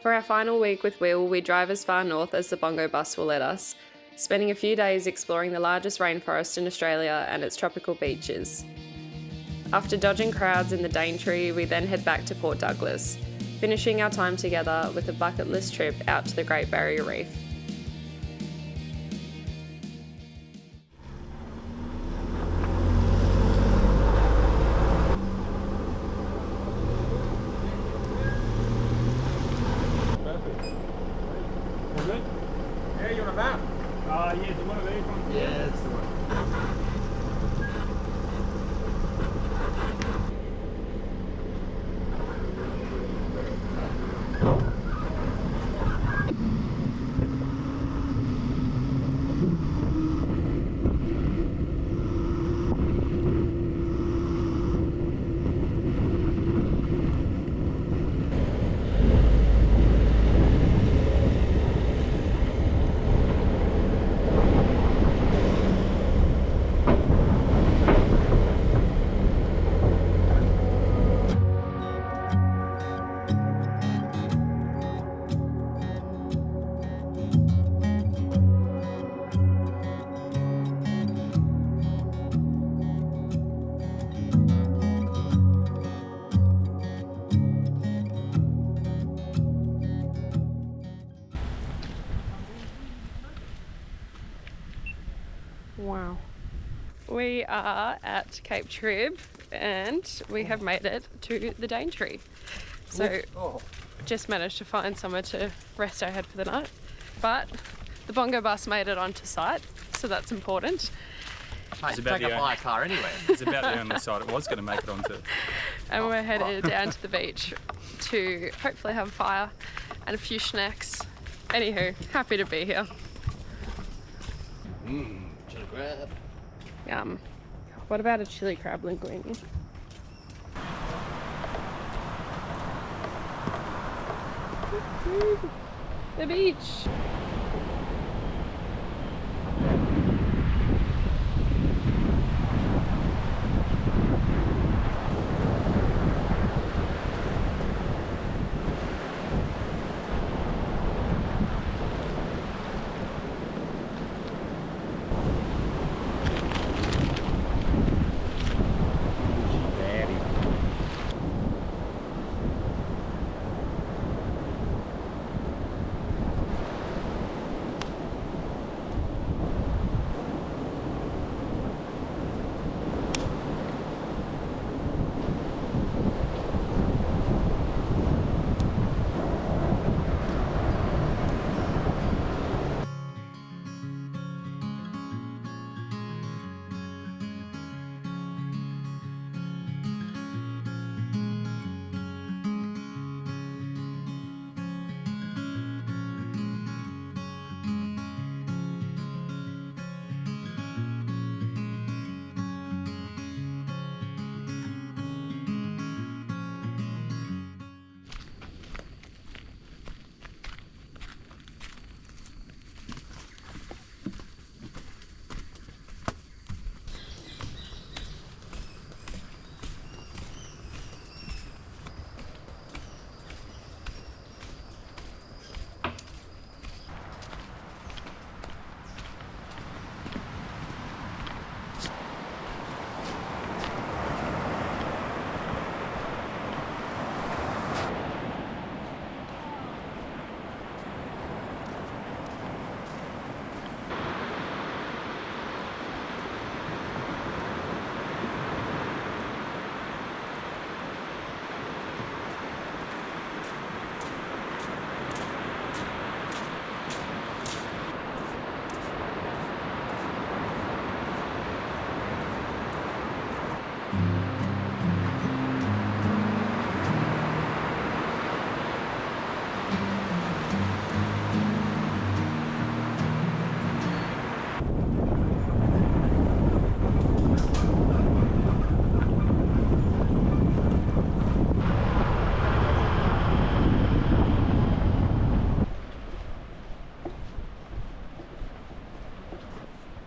For our final week with Will, we drive as far north as the Bongo Bus will let us, spending a few days exploring the largest rainforest in Australia and its tropical beaches. After dodging crowds in the Daintree, we then head back to Port Douglas, finishing our time together with a bucket list trip out to the Great Barrier Reef. Yeah, you want a map? Yeah, it's one of these ones. Yeah, it's the one. Wow. We are at Cape Trib and we have made it to the Daintree. So just managed to find somewhere to rest our head for the night. But the Bongo Bus made it onto site, so that's important. Mate, take a fire car anyway. It's about the only site it was going to make it onto. And we're headed down to the beach to hopefully have a fire and a few snacks. Anywho, happy to be here. Chili crab. Yum. What about a chili crab linguine? The beach.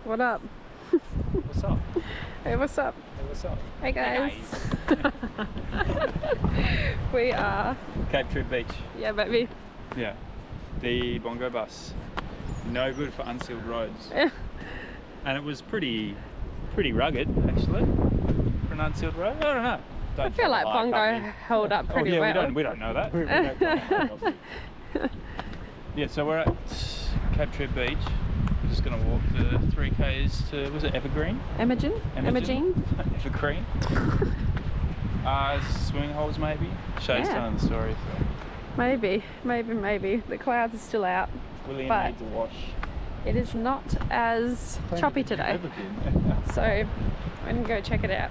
What up? What's up? Hey, what's up? Hey, what's up? Hey guys. We are Cape Trib Beach. Yeah, baby. Yeah. The Bongo Bus. No good for unsealed roads. And it was pretty rugged, actually, for an unsealed road. I don't know. I feel like Bongo held up pretty well. We don't know that. We don't Yeah, so we're at Cape Tree Beach. We're just going to walk the 3Ks to, was it Evergreen? Imogene? Evergreen. Swimming holes maybe? Shay's telling the story. So. Maybe. The clouds are still out. William needs a wash. It is not as choppy today. So I'm going to go check it out.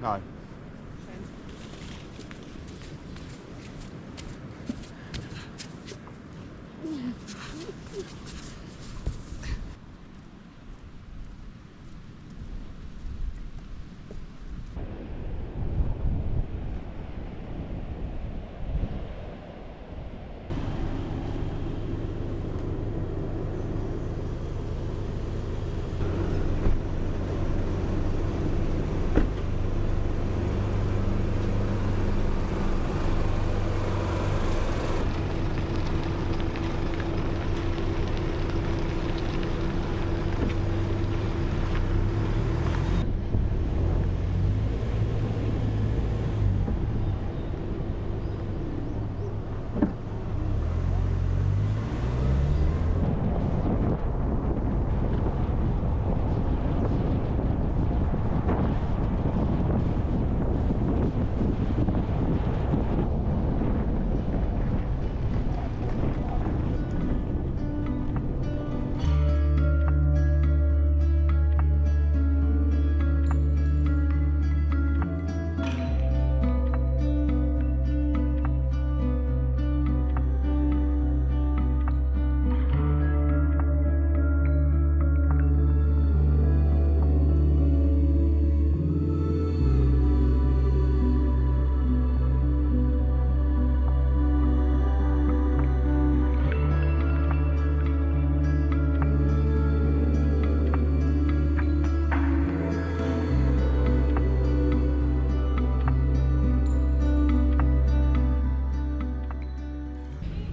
No.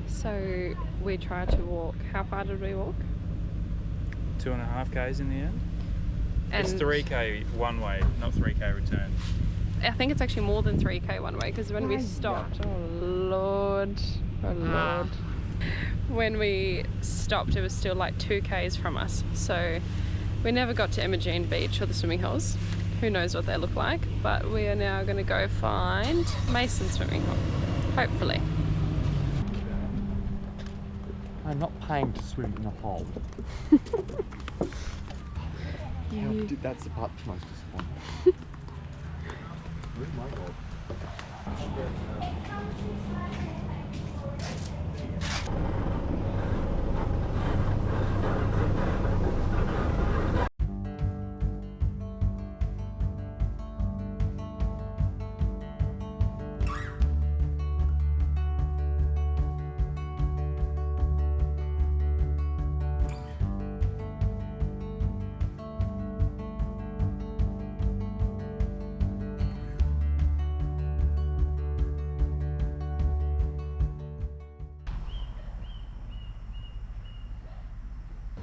So we tried to walk. How far did we walk? 2.5 Ks in the end. And it's 3K one way, not 3K return. I think it's actually more than 3K one way, because when we stopped, oh lord, when we stopped it was still like 2Ks from us. So we never got to Imogene Beach or the swimming holes. Who knows what they look like, but we are now going to go find Mason's swimming hole, hopefully. I'm not paying to swim in a hole. That's the part that's most disappointing. Oh my god.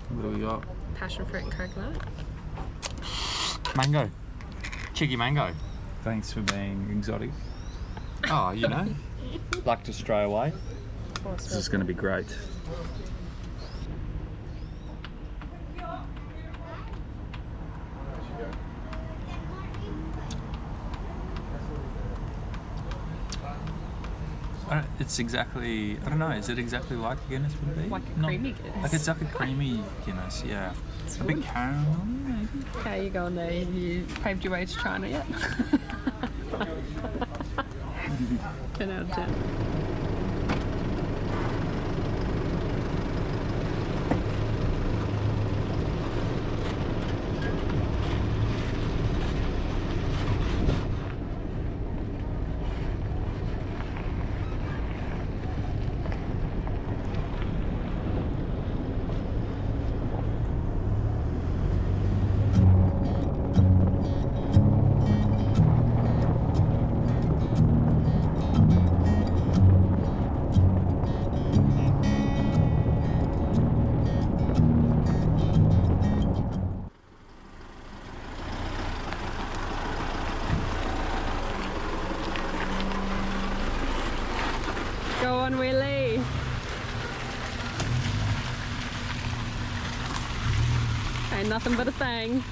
What do we got? Passion fruit and coconut. Mango. Cheeky mango. Thanks for being exotic. Oh, you know. Like to stray away. This is going to be great. It's exactly, I don't know, is it exactly like a Guinness would be? Like a creamy Guinness. Like it's like a creamy Guinness, yeah. A bit caramel, maybe? How are you going there? Have you paved your way to China yet? 10 out of 10. ain't nothing but a thing.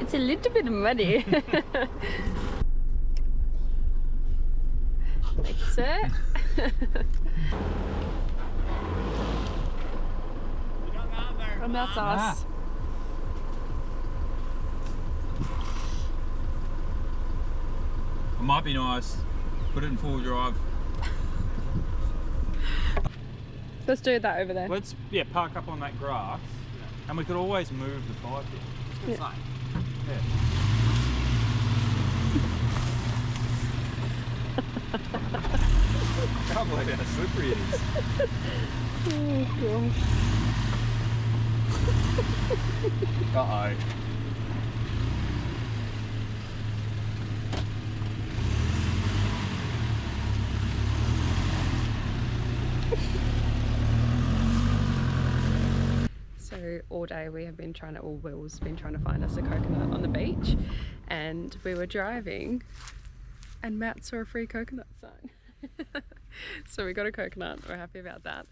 It's a little bit muddy. That's it. And that's us. It might be nice. Put it in full drive. Let's do that over there. Let's park up on that grass, and we could always move the bike in. Yeah. I can't believe how slippery it is. Oh gosh. Uh-oh. So all day we have been trying to, or Will's been trying to find us a coconut on the beach, and we were driving and Matt saw a free coconut sign. So we got a coconut, we're happy about that.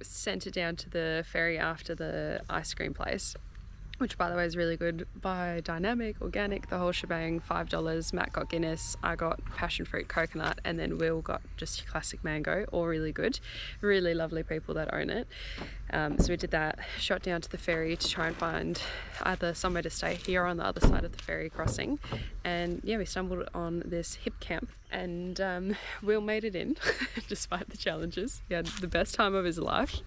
Sent it down to the ferry after the ice cream place, which by the way is really good. By dynamic, organic, the whole shebang, $5. Matt got Guinness, I got passion fruit coconut, and then Will got just classic mango, all really good. Really lovely people that own it. So we did that, shot down to the ferry to try and find either somewhere to stay here or on the other side of the ferry crossing. And yeah, we stumbled on this hip camp, and Will made it in despite the challenges. He had the best time of his life.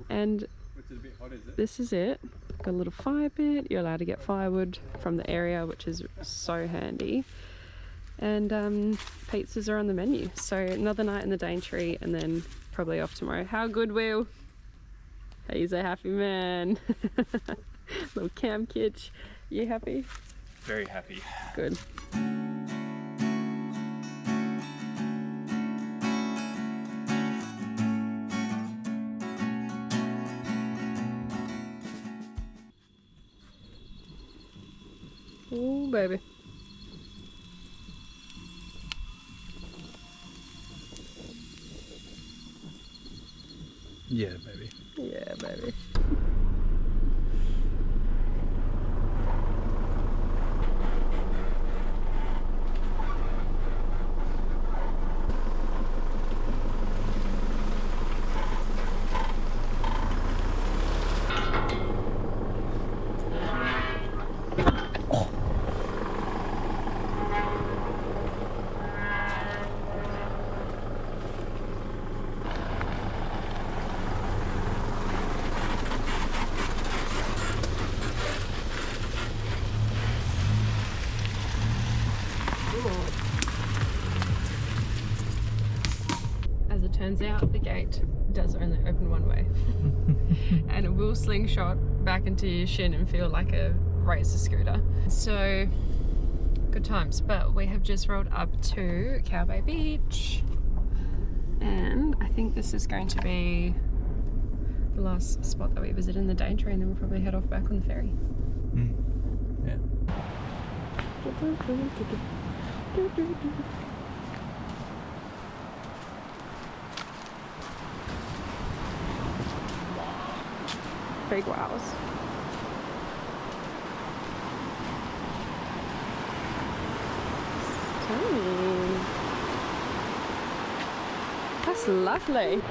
And It's a bit hot, is it? this is it. Got a little fire pit. You're allowed to get firewood from the area, which is so handy. And pizzas are on the menu. So another night in the Daintree, and then probably off tomorrow. How good, Will? He's a happy man. Little camp kitch. You happy? Very happy. Good. Oh, baby. Yeah, baby. Yeah, baby. As it turns out, the gate does only open one way. And it will slingshot back into your shin and feel like a racer scooter. So, good times. But we have just rolled up to Cowbay Beach. And I think this is going to be the last spot that we visit in the Daintree, and then we'll probably head off back on the ferry. Yeah. Big wows. Stunning. That's lovely.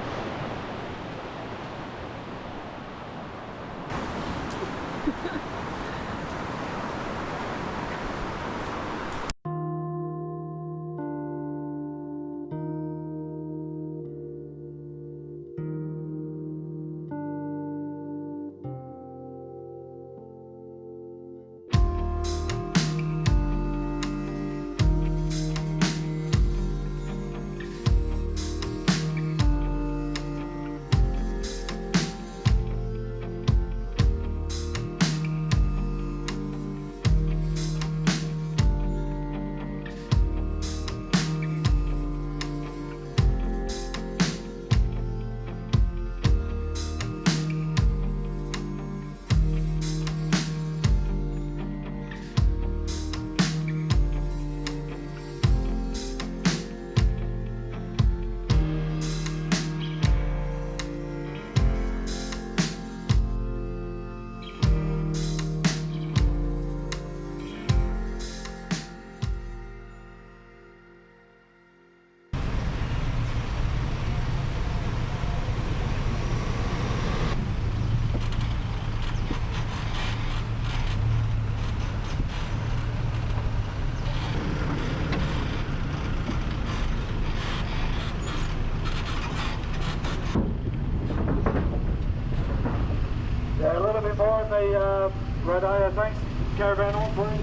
on the rodeo, thanks. Caravan on, please.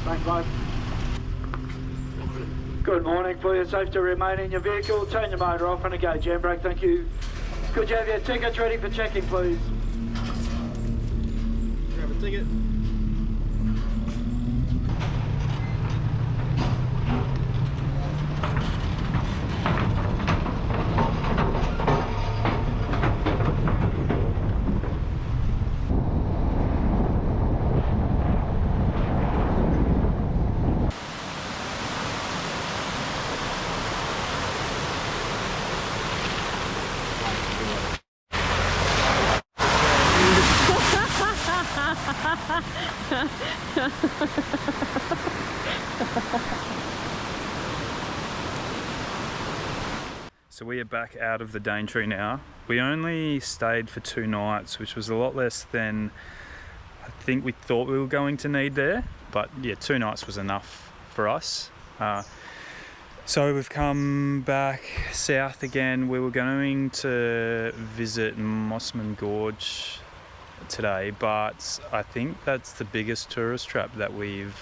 Thanks, mate. Good morning. For your safety, remain in your vehicle. Turn your motor off and engage handbrake. Thank you. Could you have your tickets ready for checking, please? Grab a ticket. So we are back out of the Daintree now. We only stayed for 2 nights, which was a lot less than I think we thought we were going to need there. But yeah, 2 nights was enough for us. So we've come back south again. We were going to visit Mossman Gorge today, but I think that's the biggest tourist trap that we've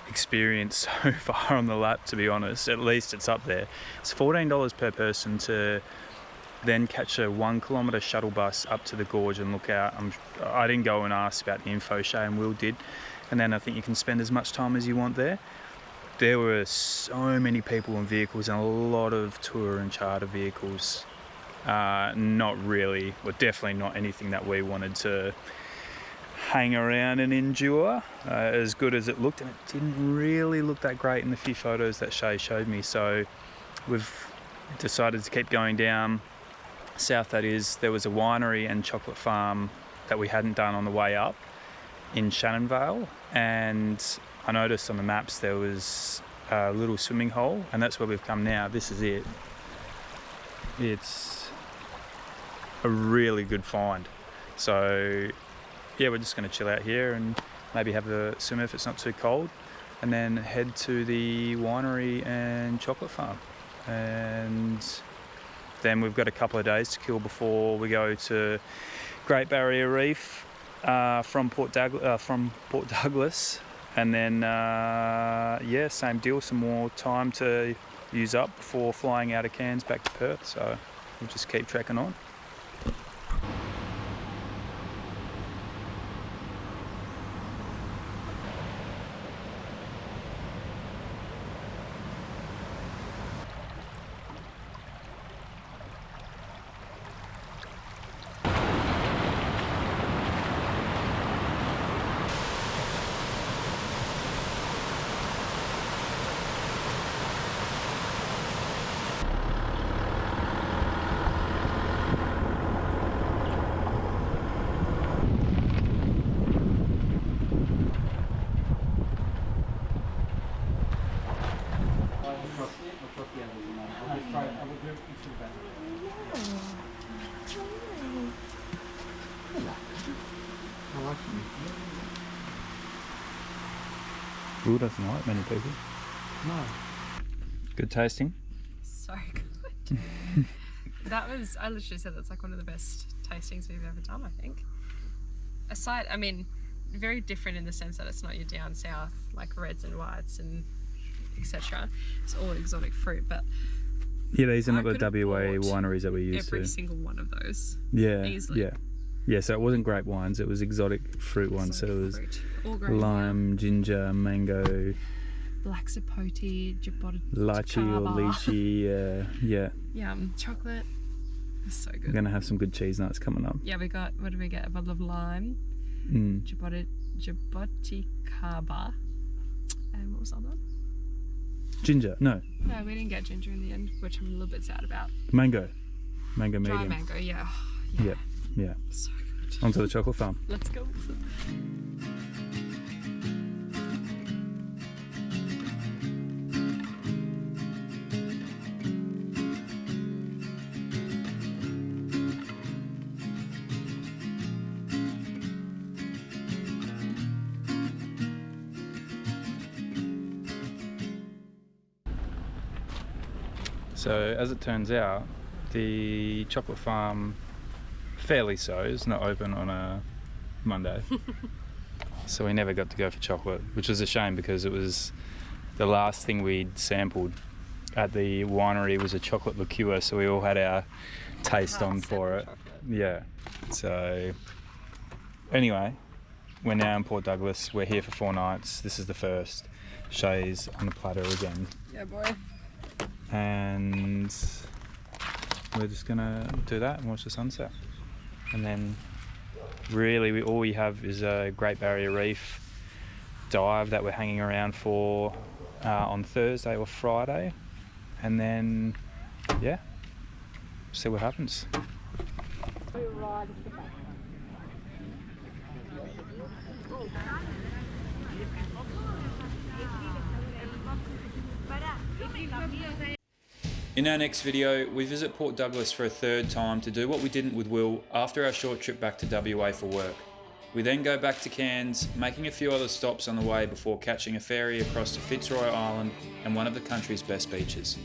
experienced so far on the lap, to be honest. At least it's up there. It's $14 per person to then catch a 1 kilometre shuttle bus up to the gorge and look out. I didn't go and ask about the info, Shay and Will did, and then I think you can spend as much time as you want there. There were so many people and vehicles and a lot of tour and charter vehicles. Not really, well, definitely not anything that we wanted to hang around and endure, as good as it looked, and it didn't really look that great in the few photos that Shay showed me. So we've decided to keep going down south. That is, there was a winery and chocolate farm that we hadn't done on the way up in Shannonvale, and I noticed on the maps there was a little swimming hole, and that's where we've come now. This is it. It's a really good find. So yeah, we're just going to chill out here and maybe have a swim if it's not too cold, and then head to the winery and chocolate farm. And then we've got a couple of days to kill before we go to Great Barrier Reef from Port Douglas. And then, yeah, same deal, some more time to use up before flying out of Cairns back to Perth. So we'll just keep trekking on. Will doesn't like many people. No. Good tasting? So good. That was, I literally said that's like one of the best tastings we've ever done, I think. Aside, I mean, very different in the sense that it's not your down south, like reds and whites and etc. It's all exotic fruit, but yeah, these are not the could have WA bought wineries that we used every to. single one of those. Yeah, easily. yeah. So it wasn't grape wines; it was exotic fruit ones. So it was all grown lime, ginger, mango, black sapote, lychee or lychee. Yeah. Yum, chocolate. It's so good. We're gonna have some good cheese nuts coming up. Yeah, we got, what did we get? A bottle of lime, jaboticaba, and what was the other one? Ginger? No. No, we didn't get ginger in the end, which I'm a little bit sad about. Mango Dry medium. mango, yeah. Yeah. So good. Onto the chocolate farm. Let's go. So as it turns out, the chocolate farm, fairly so, is not open on a Monday. So we never got to go for chocolate, which was a shame because it was the last thing we'd sampled at the winery was a chocolate liqueur, so we all had our taste on for it. Chocolate. Yeah. So anyway, we're now in Port Douglas. We're here for 4 nights. This is the first. Shay's on the platter again. Yeah, boy. And we're just gonna do that and watch the sunset. And then really all we have is a Great Barrier Reef dive that we're hanging around for on Thursday or Friday, and then yeah, see what happens. In our next video, we visit Port Douglas for a 3rd time to do what we didn't with Will after our short trip back to WA for work. We then go back to Cairns, making a few other stops on the way before catching a ferry across to Fitzroy Island and one of the country's best beaches.